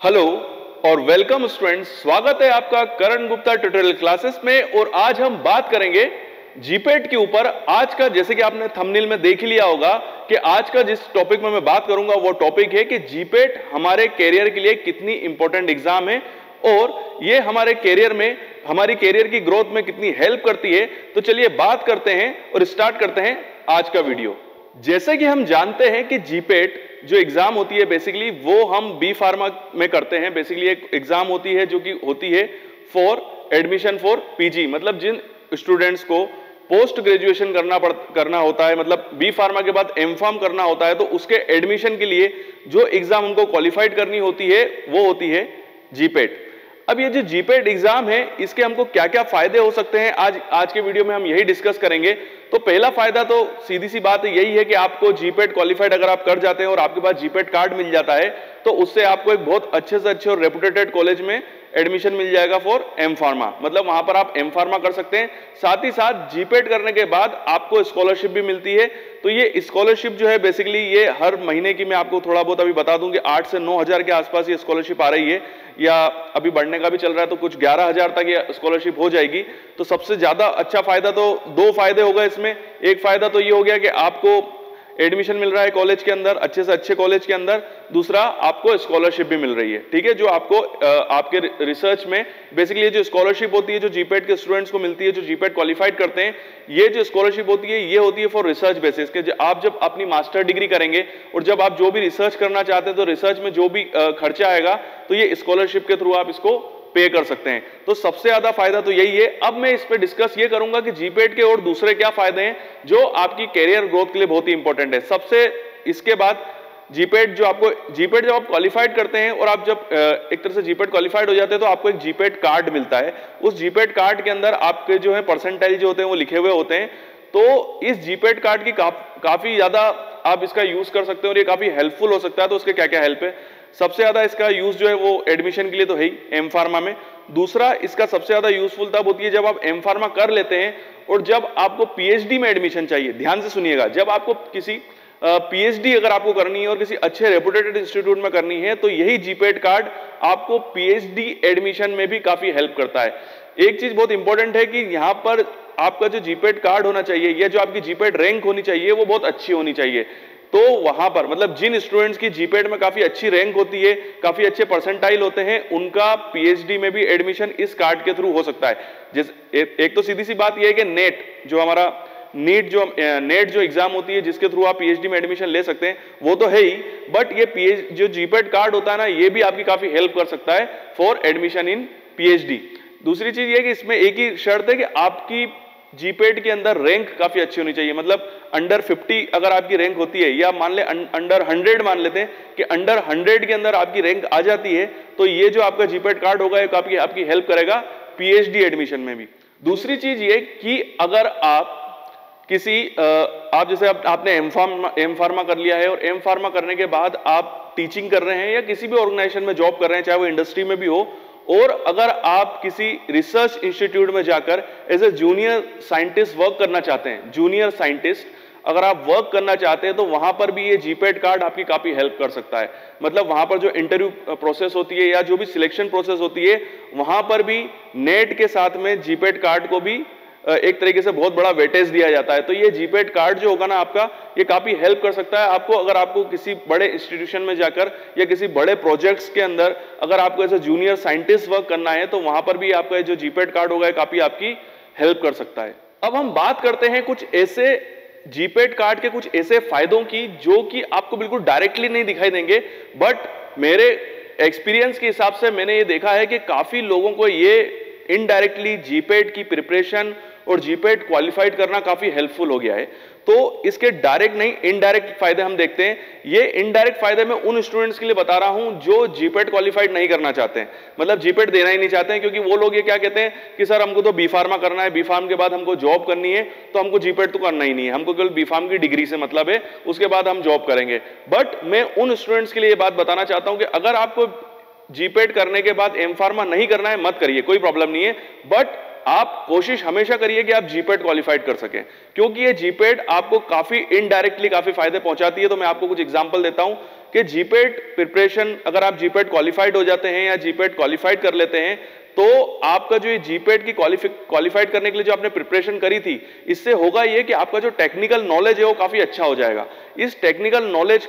Hello और welcome students, स्वागत है आपका करण गुप्ता ट्यूटोरियल क्लासेस में। और आज हम बात करेंगे जीपेट के ऊपर। आज का, जैसे कि आपने थंबनेल में देख लिया होगा कि आज का जिस टॉपिक में मैं बात करूंगा वो टॉपिक है कि जीपेट हमारे कैरियर के लिए कितनी इंपॉर्टेंट एग्जाम है और ये हमारे कैरियर में, हमारी कैरियर की ग्रोथ में कितनी हेल्प करती है। तो चलिए बात करते हैं और स्टार्ट करते हैं आज का वीडियो। जैसे कि हम जानते हैं कि जीपेट जो एग्जाम होती है बेसिकली वो हम बी फार्मा में करते हैं। बेसिकली एक एग्जाम होती है जो कि होती है फॉर एडमिशन फॉर पीजी, मतलब जिन स्टूडेंट्स को पोस्ट ग्रेजुएशन करना होता है, मतलब बी फार्मा के बाद एम फार्म करना होता है, तो उसके एडमिशन के लिए जो एग्जाम हमको क्वालिफाइड करनी होती है वो होती है जीपेट। अब ये जो जीपेट एग्जाम है इसके हमको क्या क्या फायदे हो सकते हैं आज के वीडियो में हम यही डिस्कस करेंगे। तो पहला फायदा तो सीधी सी बात है, यही है कि आपको जीपेट क्वालिफाइड अगर आप कर जाते हैं और आपके पास जीपेट कार्ड मिल जाता है तो उससे आपको एक बहुत अच्छे से अच्छे और रेपुटेटेड कॉलेज में एडमिशन मिल जाएगा फॉर एम फार्मा, मतलब वहां पर आप एम फार्मा कर सकते हैं। साथ ही साथ जीपेट करने के बाद आपको स्कॉलरशिप भी मिलती है। तो ये स्कॉलरशिप जो है बेसिकली ये हर महीने की, मैं आपको थोड़ा बहुत अभी बता दूं कि 8 से 9 हजार के आसपास ये स्कॉलरशिप आ रही है, या अभी बढ़ने का भी चल रहा है तो कुछ 11 हजार तक ये स्कॉलरशिप हो जाएगी। तो सबसे ज्यादा अच्छा फायदा तो दो फायदे होगा इसमें। एक फायदा तो ये हो गया कि आपको एडमिशन मिल रहा है कॉलेज के अंदर, अच्छे से अच्छे कॉलेज के अंदर। दूसरा, आपको स्कॉलरशिप भी मिल रही है, ठीक है, जो आपको आपके रिसर्च में बेसिकली जो स्कॉलरशिप होती है जो जीपेट के स्टूडेंट्स को मिलती है, जो जीपेट क्वालिफाइड करते हैं, ये जो स्कॉलरशिप होती है ये होती है फॉर रिसर्च बेसिस के। आप जब अपनी मास्टर डिग्री करेंगे और जब आप जो भी रिसर्च करना चाहते हैं तो रिसर्च में जो भी खर्चा आएगा तो ये स्कॉलरशिप के थ्रू आप इसको पे कर सकते हैं। तो सबसे ज्यादा फायदा तो यही है। अब मैं इस पे डिस्कस ये करूंगा कि जीपेट के और दूसरे क्या फायदे हैं जो आपकी कैरियर ग्रोथ के लिए बहुत ही इंपॉर्टेंट है। सबसे इसके बाद जीपेट जब आप क्वालिफाइड करते हैं और आप जब एक तरह से जीपेट क्वालिफाइड हो जाते हैं तो आपको एक जीपेट कार्ड मिलता है। उस जीपेट कार्ड के अंदर आपके जो है परसेंटाइल जो होते हैं वो लिखे हुए होते हैं। तो इस जीपेट कार्ड की काफी ज्यादा आप इसका यूज कर सकते हैं और ये काफी हेल्पफुल हो सकता है। तो उसके क्या क्या हेल्प है? सबसे ज्यादा इसका यूज जो है वो एडमिशन के लिए तो है ही एम फार्मा में। दूसरा, इसका सबसे ज्यादा यूजफुल तब होती है जब आप एम फार्मा कर लेते हैं और जब आपको पीएचडी में एडमिशन चाहिए। ध्यान से सुनिएगा, जब आपको किसी पीएचडी अगर आपको करनी है और किसी अच्छे रेपुटेटेड इंस्टीट्यूट में करनी है तो यही जीपेट कार्ड आपको पीएचडी एडमिशन में भी काफी हेल्प करता है। एक चीज बहुत इंपॉर्टेंट है कि यहाँ पर आपका जो जीपेट कार्ड होना चाहिए या जो आपकी जीपेट रैंक होनी चाहिए वो बहुत अच्छी होनी चाहिए। तो वहां पर मतलब जिन स्टूडेंट्स की जीपेट में काफी अच्छी रैंक होती है, काफी अच्छे परसेंटाइल होते हैं, उनका पीएचडी में भी एडमिशन इस कार्ड के थ्रू हो सकता है। एक तो सीधी सी बात यह है कि नेट जो हमारा नेट जो एग्जाम होती है जिसके थ्रू आप पीएचडी में एडमिशन ले सकते हैं वो तो है ही, बट ये जो जीपेट कार्ड होता है ना ये भी आपकी काफी हेल्प कर सकता है फॉर एडमिशन इन पीएचडी। दूसरी चीज ये कि इसमें एक ही शर्त है कि आपकी जीपेट के अंदर रैंक काफी अच्छी होनी चाहिए। मतलब अंडर 50 अगर आपकी रैंक होती है, या मान ले अंडर 100 मान लेते हैं कि अंडर 100 के अंदर आपकी रैंक आ जाती है, तो ये जो आपका जीपेट कार्ड होगा ये आपकी हेल्प करेगा पीएचडी एडमिशन में भी। दूसरी चीज ये कि अगर आप आप जैसे आपने एम फार्मा कर लिया है और एम फार्मा करने के बाद आप टीचिंग कर रहे हैं या किसी भी ऑर्गेनाइजेशन में जॉब कर रहे हैं, चाहे वो इंडस्ट्री में भी हो, और अगर आप किसी रिसर्च इंस्टीट्यूट में जाकर as a junior scientist work करना चाहते हैं, जूनियर साइंटिस्ट अगर आप वर्क करना चाहते हैं तो वहां पर भी ये जीपेट कार्ड आपकी काफी हेल्प कर सकता है। मतलब वहां पर जो इंटरव्यू प्रोसेस होती है या जो भी सिलेक्शन प्रोसेस होती है वहां पर भी नेट के साथ में जीपेट कार्ड को भी एक तरीके से बहुत बड़ा वेटेज दिया जाता है। तो ये जीपेट कार्ड जो होगा ना आपका, ये काफी हेल्प कर सकता है आपको। अगर आपको किसी बड़े इंस्टीट्यूशन में जाकर या किसी बड़े प्रोजेक्ट्स के अंदर अगर आपको ऐसे जूनियर साइंटिस्ट वर्क करना है तो वहां पर भी आपका जो जीपेट कार्ड होगा काफी आपकी हेल्प कर सकता है। अब हम बात करते हैं कुछ ऐसे जीपेट कार्ड के कुछ ऐसे फायदों की जो कि आपको बिल्कुल डायरेक्टली नहीं दिखाई देंगे, बट मेरे एक्सपीरियंस के हिसाब से मैंने ये देखा है कि काफी लोगों को ये इनडायरेक्टली जीपेट की प्रिपरेशन और जीपेट क्वालिफाइड करना काफी हेल्पफुल हो गया है। तो इसके डायरेक्ट नहीं इनडायरेक्ट फायदे हम देखते हैं। ये इनडायरेक्ट फायदे मैं उन स्टूडेंट्स के लिए बता रहा हूं जो जीपेट क्वालिफाइड नहीं करना चाहते हैं, मतलब जीपेट देना ही नहीं चाहते हैं, क्योंकि वो लोग ये क्या कहते हैं कि सर हमको तो बी फार्मा करना है, बी फार्म के बाद हमको जॉब करनी है, तो हमको जीपेट तो करना ही नहीं है, हमको केवल बी फार्म की डिग्री से मतलब है, उसके बाद हम जॉब करेंगे। बट मैं उन स्टूडेंट्स के लिए ये बात बताना चाहता हूं कि अगर आपको जीपेट करने के बाद एम फार्मा नहीं करना है मत करिए, कोई प्रॉब्लम नहीं है, बट आप कोशिश हमेशा करिए कि आप जीपेट क्वालिफाइड कर सकें, क्योंकि ये जीपेट आपको काफी इनडायरेक्टली काफी फायदे पहुंचाती है। तो मैं आपको कुछ एग्जांपल देता हूं कि जीपेट प्रिपरेशन, अगर आप जीपेट क्वालिफाइड हो जाते हैं या जीपेट क्वालिफाइड कर लेते हैं, तो आपका जो ये जीपेट की क्वालिफाइड करने के लिए जो आपने प्रिपरेशन करी थी, इससे होगा ये कि आपका जो टेक्निकल नॉलेज है वो काफी अच्छा हो जाएगा। इस टेक्निकल नॉलेज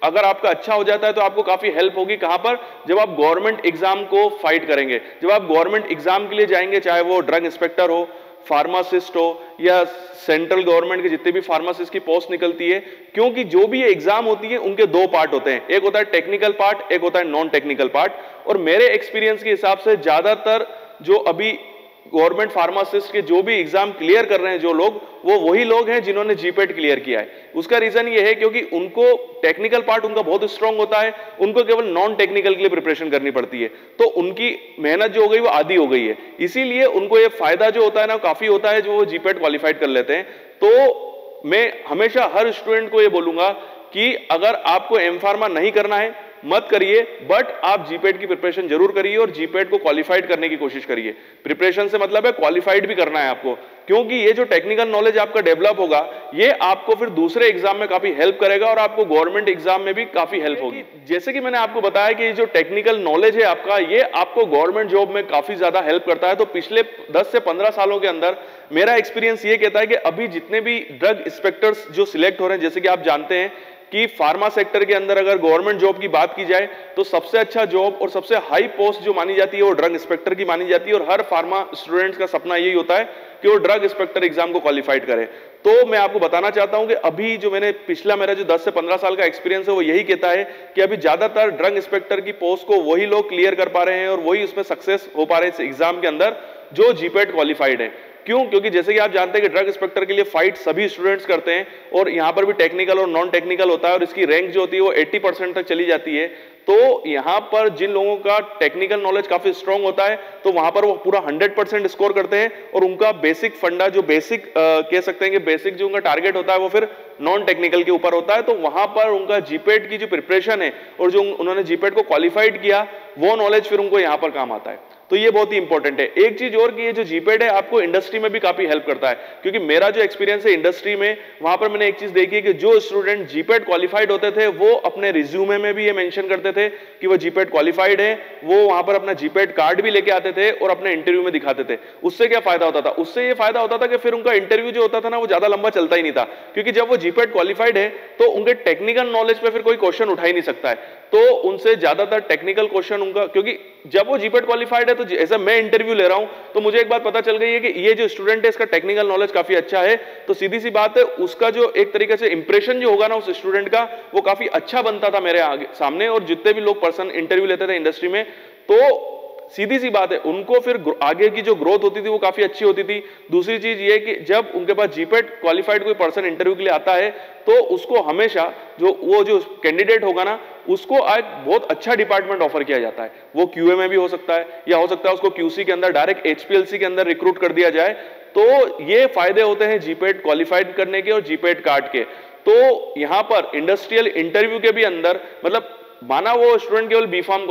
अगर आपका अच्छा हो जाता है तो आपको काफी हेल्प होगी कहां पर, जब आप गवर्नमेंट एग्जाम को फाइट करेंगे, जब आप गवर्नमेंट एग्जाम के लिए जाएंगे, चाहे वो ड्रग इंस्पेक्टर हो, फार्मासिस्ट हो या सेंट्रल गवर्नमेंट के जितने भी फार्मासिस्ट की पोस्ट निकलती है। क्योंकि जो भी एग्जाम होती है उनके दो पार्ट होते हैं, एक होता है टेक्निकल पार्ट, एक होता है नॉन टेक्निकल पार्ट। और मेरे एक्सपीरियंस के हिसाब से ज्यादातर जो अभी गवर्नमेंट फार्मासिस्ट के जो भी एग्जाम क्लियर कर रहे हैं जो लोग, वो वही लोग हैं जिन्होंने जीपेट क्लियर किया है। उसका रीजन ये है क्योंकि उनको टेक्निकल पार्ट उनका बहुत स्ट्रांग होता है, उनको केवल नॉन टेक्निकल के लिए प्रिपरेशन करनी पड़ती है, तो उनकी मेहनत जो हो गई वो आधी हो गई है। इसीलिए उनको ये फायदा जो होता है ना काफी होता है जो वो जीपेट क्वालिफाइड कर लेते हैं। तो मैं हमेशा हर स्टूडेंट को ये बोलूंगा कि अगर आपको एम फार्मा नहीं करना है मत करिए, बट आप जीपेट की प्रिपरेशन जरूर करिए और जीपेट को क्वालिफाइड करने की कोशिश करिए। प्रिपरेशन से मतलब है क्वालिफाइड भी करना है आपको, क्योंकि ये जो टेक्निकल नॉलेज आपका डेवलप होगा ये आपको फिर दूसरे एग्जाम में काफी हेल्प करेगा और आपको गवर्नमेंट एग्जाम में भी काफी हेल्प होगी। जैसे कि मैंने आपको बताया कि ये जो टेक्निकल नॉलेज है आपका, ये आपको गवर्नमेंट जॉब में काफी ज्यादा हेल्प करता है। तो पिछले 10 से 15 सालों के अंदर मेरा एक्सपीरियंस ये कहता है कि अभी जितने भी ड्रग इंस्पेक्टर्स जो सिलेक्ट हो रहे हैं, जैसे कि आप जानते हैं कि फार्मा सेक्टर के अंदर अगर गवर्नमेंट जॉब की बात की जाए तो सबसे अच्छा जॉब और सबसे हाई पोस्ट जो मानी जाती है वो ड्रग इंस्पेक्टर की मानी जाती है। और हर फार्मा स्टूडेंट्स का सपना यही होता है कि वो ड्रग इंस्पेक्टर एग्जाम को क्वालिफाइड करे। तो मैं आपको बताना चाहता हूं कि अभी जो मैंने पिछला मेरा जो 10 से 15 साल का एक्सपीरियंस है वो यही कहता है कि अभी ज्यादातर ड्रग इंस्पेक्टर की पोस्ट को वही लोग क्लियर कर पा रहे हैं और वही उसमें सक्सेस हो पा रहे हैं इस एग्जाम के अंदर जो जीपेट क्वालिफाइड है। क्यों? क्योंकि जैसे कि आप जानते हैं कि ड्रग इंस्पेक्टर के लिए फाइट सभी स्टूडेंट्स करते हैं और यहां पर भी टेक्निकल और नॉन टेक्निकल होता है और इसकी रैंक जो होती है वो 80% तक चली जाती है। तो यहां पर जिन लोगों का टेक्निकल नॉलेज काफी स्ट्रांग होता है तो वहां पर वो पूरा 100% स्कोर करते हैं और उनका बेसिक फंडा जो बेसिक कह सकते हैं कि बेसिक जो उनका टारगेट होता है वो फिर नॉन टेक्निकल के ऊपर होता है। तो वहां पर उनका जीपेट की जो प्रिपरेशन है और जो उन्होंने जीपेट को क्वालिफाइड किया वो नॉलेज फिर उनको यहां पर काम आता है। तो ये बहुत ही इंपॉर्टेंट है। एक चीज और कि ये जो जीपेट है आपको इंडस्ट्री में भी काफी हेल्प करता है, क्योंकि मेरा जो एक्सपीरियंस है इंडस्ट्री में, वहां पर मैंने एक चीज देखी है कि जो स्टूडेंट जीपेट क्वालिफाइड होते थे वो अपने रिज्यूमे में भी ये मेंशन करते थे कि वो जीपेट क्वालिफाइड है, वो वहां पर अपना जीपेट कार्ड भी लेके आते थे और अपने इंटरव्यू में दिखाते थे। उससे क्या फायदा होता था? उससे ये फायदा होता था कि फिर उनका इंटरव्यू जो होता था ना वो ज्यादा लंबा चलता ही नहीं था, क्योंकि जब वो जीपेट क्वालिफाइड है तो उनके टेक्निकल नॉलेज पे फिर कोई क्वेश्चन उठा ही नहीं सकता है। तो उनसे ज्यादातर टेक्निकल क्वेश्चन उनका, क्योंकि जब वो जीपेट क्वालिफाइड है तो ऐसा मैं इंटरव्यू ले रहा हूं तो मुझे एक बात पता चल गई है कि ये जो स्टूडेंट है इसका टेक्निकल नॉलेज काफी अच्छा है, तो सीधी सी बात है उसका जो एक तरीके से इंप्रेशन जो होगा ना उस स्टूडेंट का वो काफी अच्छा बनता था मेरे आगे सामने। और जितने भी लोग पर्सन इंटरव्यू लेते थे इंडस्ट्री में, तो सीधी सी बात है उनको फिर आगे की जो ग्रोथ होती थी वो काफी अच्छी होती थी। दूसरी चीज ये कि जब उनके पास जीपेट क्वालिफाइड कोई पर्सन इंटरव्यू के लिए आता है तो उसको हमेशा जो कैंडिडेट होगा ना उसको एक बहुत अच्छा डिपार्टमेंट ऑफर किया जाता है। वो क्यूए में भी हो सकता है या हो सकता है उसको क्यूसी के अंदर डायरेक्ट एचपीएलसी के अंदर रिक्रूट कर दिया जाए। तो ये फायदे होते हैं जीपेट क्वालिफाइड करने के और जीपेट कार्ड के। तो यहां पर इंडस्ट्रियल इंटरव्यू के भी अंदर, मतलब माना वो स्टूडेंट केवल बी फार्म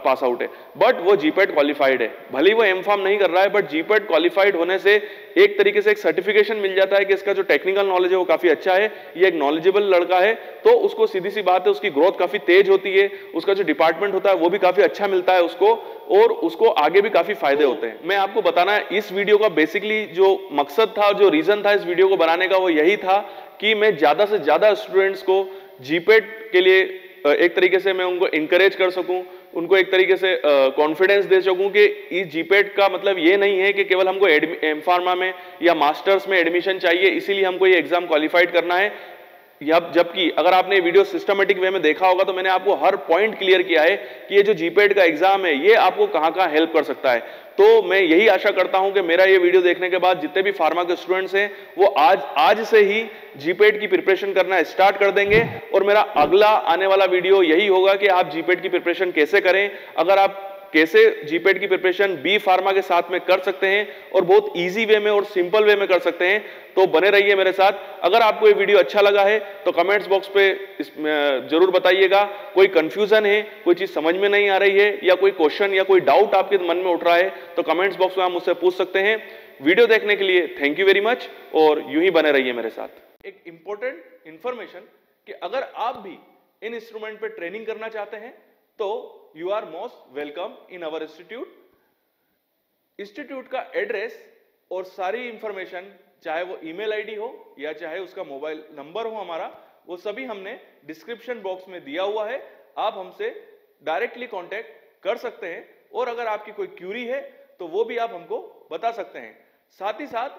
पास आउट है बट वो जीपेट क्वालिफाइड है, भले ही वो एम फार्म नहीं कर रहा है, बट जीपेट क्वालिफाइड होने से एक तरीके से एक सर्टिफिकेशन मिल जाता है कि इसका जो टेक्निकल नॉलेज है वो काफी अच्छा है, ये एक नॉलेजेबल लड़का है। तो उसको सीधी सी बात है उसकी ग्रोथ काफी तेज होती है, उसका जो डिपार्टमेंट होता है वो भी काफी अच्छा मिलता है उसको, और उसको आगे भी काफी फायदे होते हैं। मैं आपको बताना इस वीडियो का बेसिकली जो मकसद था, जो रीजन था इस वीडियो को बनाने का, वो यही था कि मैं ज्यादा से ज्यादा स्टूडेंट्स को जीपेट के लिए एक तरीके से मैं उनको इंकरेज कर सकूं, उनको एक तरीके से कॉन्फिडेंस दे सकूं कि इस जीपेट का मतलब ये नहीं है कि केवल हमको एम फार्मा में या मास्टर्स में एडमिशन चाहिए इसीलिए हमको ये एग्जाम क्वालिफाइड करना है। जबकि अगर आपने वीडियो सिस्टमेटिक वे में देखा होगा तो मैंने आपको हर पॉइंट क्लियर किया है कि ये जो जीपेट का एग्जाम है ये आपको कहां कहां हेल्प कर सकता है। तो मैं यही आशा करता हूं कि मेरा ये वीडियो देखने के बाद जितने भी फार्मा के स्टूडेंट्स हैं वो आज से ही जीपेट की प्रिपरेशन करना स्टार्ट कर देंगे। और मेरा अगला आने वाला वीडियो यही होगा कि आप जीपेट की प्रिपरेशन कैसे करें, अगर आप कैसे जीपेट की प्रिपरेशन बी फार्मा के साथ में कर सकते हैं और बहुत इजी वे में और सिंपल वे में कर सकते हैं। तो बने रहिए मेरे साथ। अगर आपको ये वीडियो अच्छा लगा है तो कमेंट्स बॉक्स पे जरूर बताइएगा। कोई कंफ्यूजन है, कोई चीज समझ में नहीं आ रही है या कोई क्वेश्चन या कोई डाउट आपके मन में उठ रहा है तो कमेंट्स बॉक्स में आप मुझसे पूछ सकते हैं। वीडियो देखने के लिए थैंक यू वेरी मच और यूं ही बने रहिए मेरे साथ। एक इंपॉर्टेंट इंफॉर्मेशन कि अगर आप भी इन इंस्ट्रूमेंट पे ट्रेनिंग करना चाहते हैं तो you are most welcome in our institute. Institute का एड्रेस और सारी इंफॉर्मेशन, चाहे वो ईमेल आईडी हो या चाहे उसका मोबाइल नंबर हो हमारा, वो सभी हमने डिस्क्रिप्शन बॉक्स में दिया हुआ है। आप हमसे डायरेक्टली कांटेक्ट कर सकते हैं और अगर आपकी कोई क्यूरी है तो वो भी आप हमको बता सकते हैं। साथ ही साथ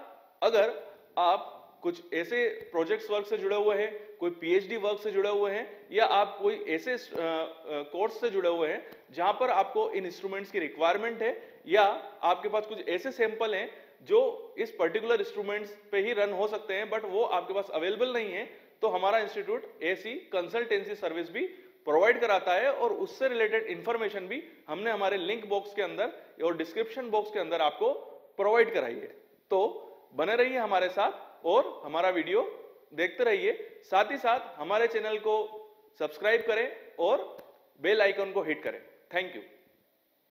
अगर आप कुछ ऐसे प्रोजेक्ट्स वर्क से जुड़े हुए हैं, कोई पीएचडी वर्क से जुड़े हुए हैं, या आप कोई ऐसे कोर्स से जुड़े हुए हैं जहां पर आपको इन इंस्ट्रूमेंट्स की रिक्वायरमेंट है, या आपके पास कुछ ऐसे सैंपल हैं जो इस पर्टिकुलर इंस्ट्रूमेंट्स पे ही रन हो सकते हैं बट वो आपके पास अवेलेबल नहीं है, तो हमारा इंस्टीट्यूट ऐसी कंसल्टेंसी सर्विस भी प्रोवाइड कराता है और उससे रिलेटेड इंफॉर्मेशन भी हमने हमारे लिंक बॉक्स के अंदर और डिस्क्रिप्शन बॉक्स के अंदर आपको प्रोवाइड कराई है। तो बने रहिए हमारे साथ और हमारा वीडियो देखते रहिए। साथ ही साथ हमारे चैनल को सब्सक्राइब करें और बेल आइकन को हिट करें। Thank you.